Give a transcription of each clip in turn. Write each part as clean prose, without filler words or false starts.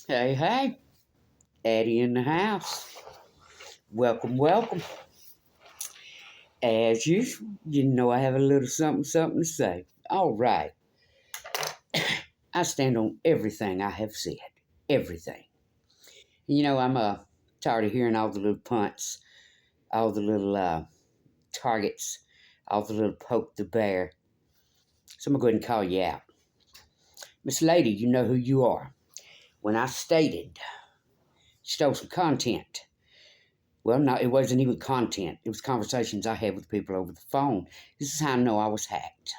Hey, hey, Addie in the house. Welcome, welcome. As usual, you know I have a little something to say. All right. I stand on everything I have said. Everything. I'm tired of hearing all the little punts, all the little targets, all the little poke the bear. So I'm going to go ahead and call you out. Miss Lady, you know who you are. When I stated, stole some content. Well, no, it wasn't even content. It was conversations I had with people over the phone. This is how I know I was hacked.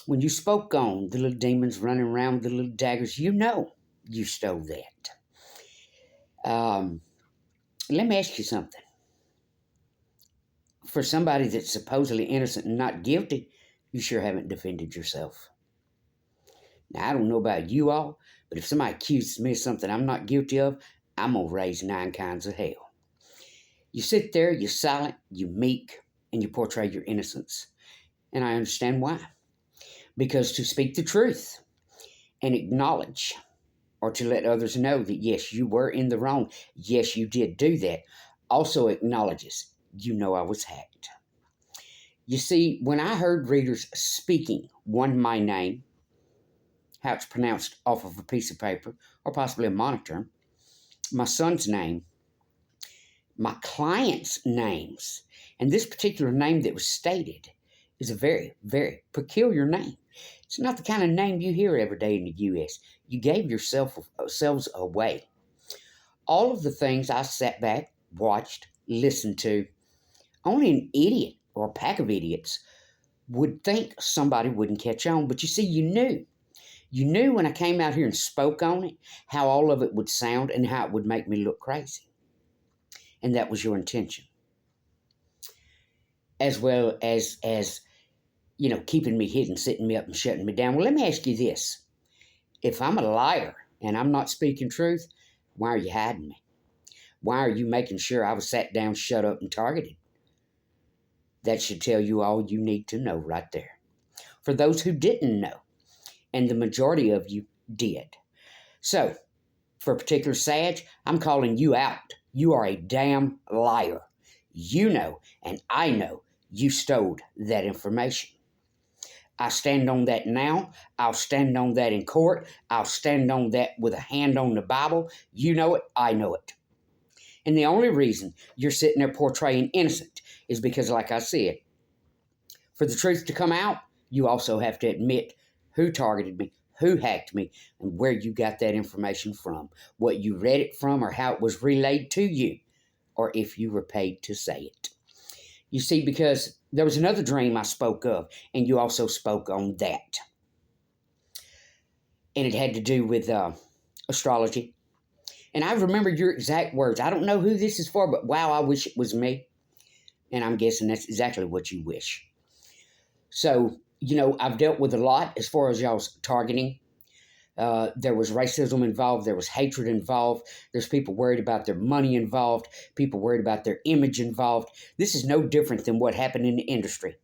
When you spoke on the little demons running around with the little daggers, you know you stole that. Let me ask you something. For somebody that's supposedly innocent and not guilty, you sure haven't defended yourself. Now, I don't know about you all, but if somebody accuses me of something I'm not guilty of, I'm going to raise 9 kinds of hell. You sit there, you're silent, you're meek, and you portray your innocence. And I understand why. Because to speak the truth and acknowledge, or to let others know that, yes, you were in the wrong, yes, you did do that, also acknowledges, you know I was hacked. You see, when I heard readers speaking, one, my name, how it's pronounced off of a piece of paper, or possibly a monitor, my son's name, my clients' names, and this particular name that was stated is a very, very peculiar name. It's not the kind of name you hear every day in the U.S. You gave yourselves away. All of the things I sat back, watched, listened to, only an idiot or a pack of idiots would think somebody wouldn't catch on. But you see, you knew. You knew when I came out here and spoke on it, how all of it would sound and how it would make me look crazy. And that was your intention. As well as keeping me hidden, sitting me up and shutting me down. Well, let me ask you this. If I'm a liar and I'm not speaking truth, why are you hiding me? Why are you making sure I was sat down, shut up, and targeted? That should tell you all you need to know right there. For those who didn't know, and the majority of you did. So, for a particular Sag, I'm calling you out. You are a damn liar. You know, and I know, you stole that information. I stand on that now. I'll stand on that in court. I'll stand on that with a hand on the Bible. You know it. I know it. And the only reason you're sitting there portraying innocent is because, like I said, for the truth to come out, you also have to admit who targeted me, who hacked me, and where you got that information from, what you read it from, or how it was relayed to you, or if you were paid to say it. You see, because there was another dream I spoke of, and you also spoke on that. And it had to do with astrology. And I remember your exact words. I don't know who this is for, but wow, I wish it was me. And I'm guessing that's exactly what you wish. So, I've dealt with a lot as far as y'all's targeting. There was racism involved. There was hatred involved. There's people worried about their money involved. People worried about their image involved. This is no different than what happened in the industry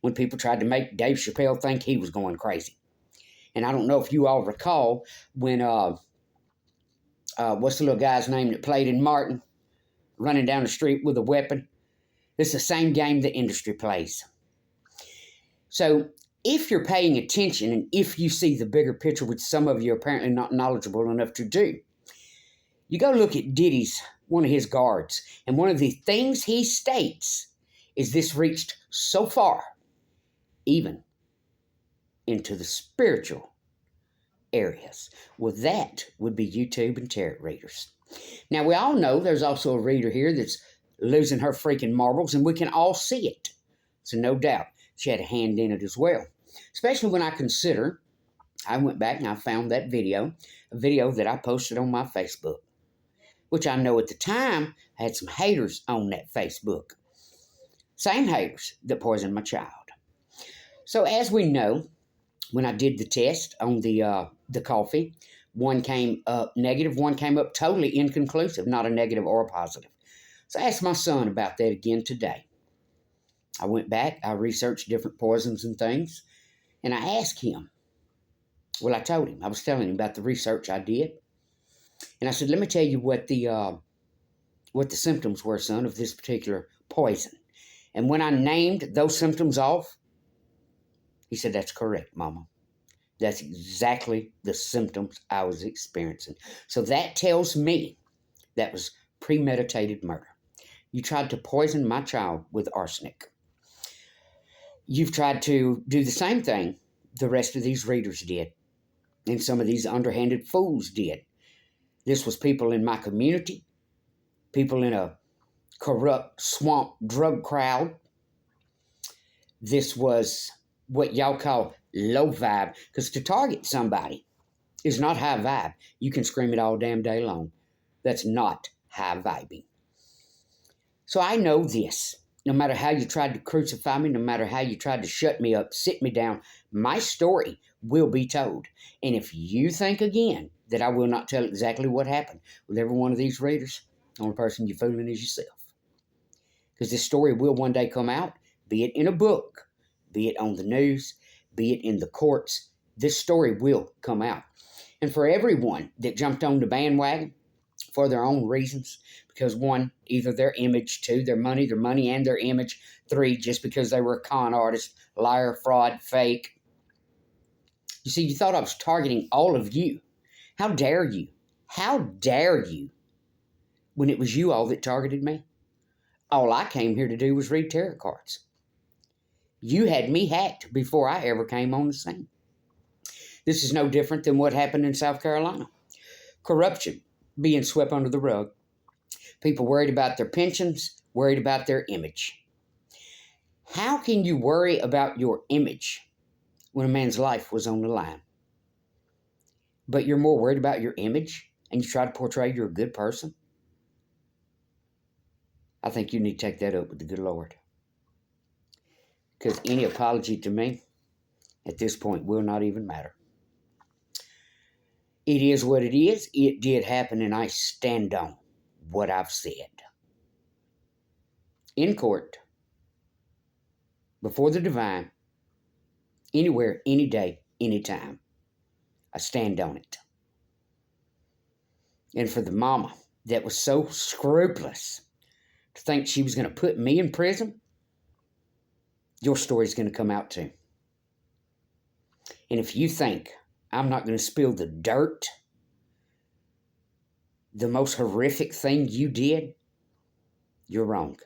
when people tried to make Dave Chappelle think he was going crazy. And I don't know if you all recall when, what's the little guy's name that played in Martin, running down the street with a weapon? It's the same game the industry plays. So if you're paying attention and if you see the bigger picture, which some of you are apparently not knowledgeable enough to do, you go look at Diddy's, one of his guards, and one of the things he states is this reached so far, even into the spiritual areas. Well, that would be YouTube and tarot readers. Now, we all know there's also a reader here that's losing her freaking marbles, and we can all see it. So no doubt she had a hand in it as well. Especially when I consider, I went back and I found that video, a video that I posted on my Facebook, which I know at the time had some haters on that Facebook. Same haters that poisoned my child. So as we know, when I did the test on the coffee, one came up negative, one came up totally inconclusive, not a negative or a positive. So I asked my son about that again today. I went back, I researched different poisons and things, and I asked him, Well, I told him. I was telling him about the research I did. And I said, let me tell you what the symptoms were, son, of this particular poison. And when I named those symptoms off, he said, that's correct, Mama. That's exactly the symptoms I was experiencing. So that tells me that was premeditated murder. You tried to poison my child with arsenic. You've tried to do the same thing the rest of these readers did, and some of these underhanded fools did. This was people in my community, people in a corrupt swamp drug crowd. This was what y'all call low vibe, because to target somebody is not high vibe. You can scream it all damn day long. That's not high vibing. So I know this. No matter how you tried to crucify me, no matter how you tried to shut me up, sit me down, my story will be told. And if you think again that I will not tell exactly what happened with every one of these readers, the only person you're fooling is yourself. Because this story will one day come out, be it in a book, be it on the news, be it in the courts. This story will come out. And for everyone that jumped on the bandwagon for their own reasons, because one, either their image, two, their money and their image, three, just because they were a con artist, liar, fraud, fake. You see, you thought I was targeting all of you. How dare you? How dare you? When it was you all that targeted me. All I came here to do was read tarot cards. You had me hacked before I ever came on the scene. This is no different than what happened in South Carolina. Corruption being swept under the rug. People worried about their pensions, worried about their image. How can you worry about your image when a man's life was on the line? But you're more worried about your image and you try to portray you're a good person? I think you need to take that up with the good Lord. Because any apology to me at this point will not even matter. It is what it is. It did happen, and I stand on what I've said. In court, before the divine, anywhere, any day, anytime. I stand on it. And for the mama that was so scrupulous to think she was going to put me in prison, your story's going to come out too. And if you think I'm not going to spill the dirt, the most horrific thing you did, you're wrong.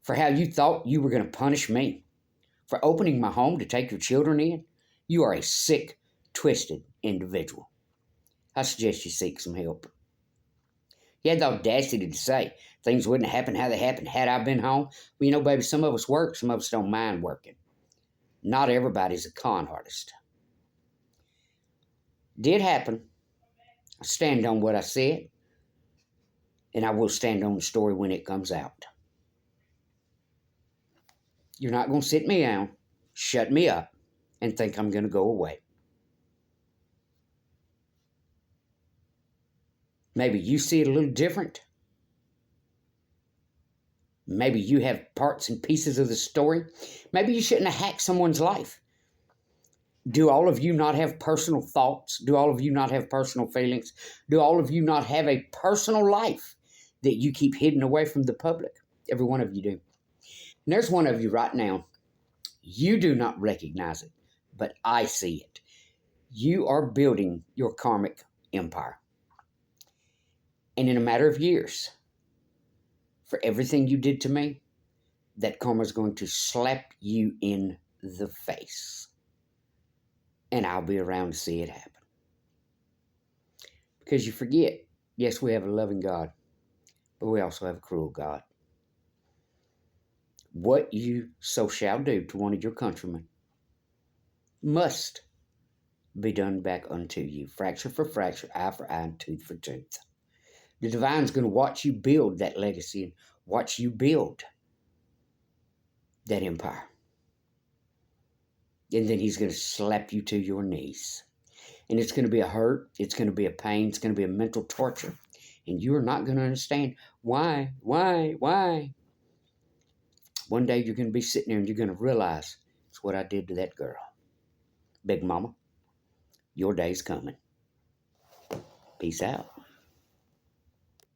For how you thought you were going to punish me for opening my home to take your children in, you are a sick, twisted individual. I suggest you seek some help. You had the audacity to say things wouldn't happen how they happened had I been home. Well, you know, baby, some of us work, some of us don't mind working. Not everybody's a con artist. Did happen. I stand on what I said, and I will stand on the story when it comes out. You're not going to sit me down, shut me up, and think I'm going to go away. Maybe you see it a little different. Maybe you have parts and pieces of the story. Maybe you shouldn't have hacked someone's life. Do all of you not have personal thoughts? Do all of you not have personal feelings? Do all of you not have a personal life that you keep hidden away from the public? Every one of you do. And there's one of you right now. You do not recognize it, but I see it. You are building your karmic empire. And in a matter of years, for everything you did to me, that karma is going to slap you in the face. And I'll be around to see it happen. Because you forget, yes, we have a loving God, but we also have a cruel God. What you so shall do to one of your countrymen must be done back unto you. Fracture for fracture, eye for eye, and tooth for tooth. The divine's going to watch you build that legacy and watch you build that empire. And then he's going to slap you to your knees. And it's going to be a hurt. It's going to be a pain. It's going to be a mental torture. And you're not going to understand why. One day you're going to be sitting there and you're going to realize it's what I did to that girl. Big Mama. Your day's coming. Peace out.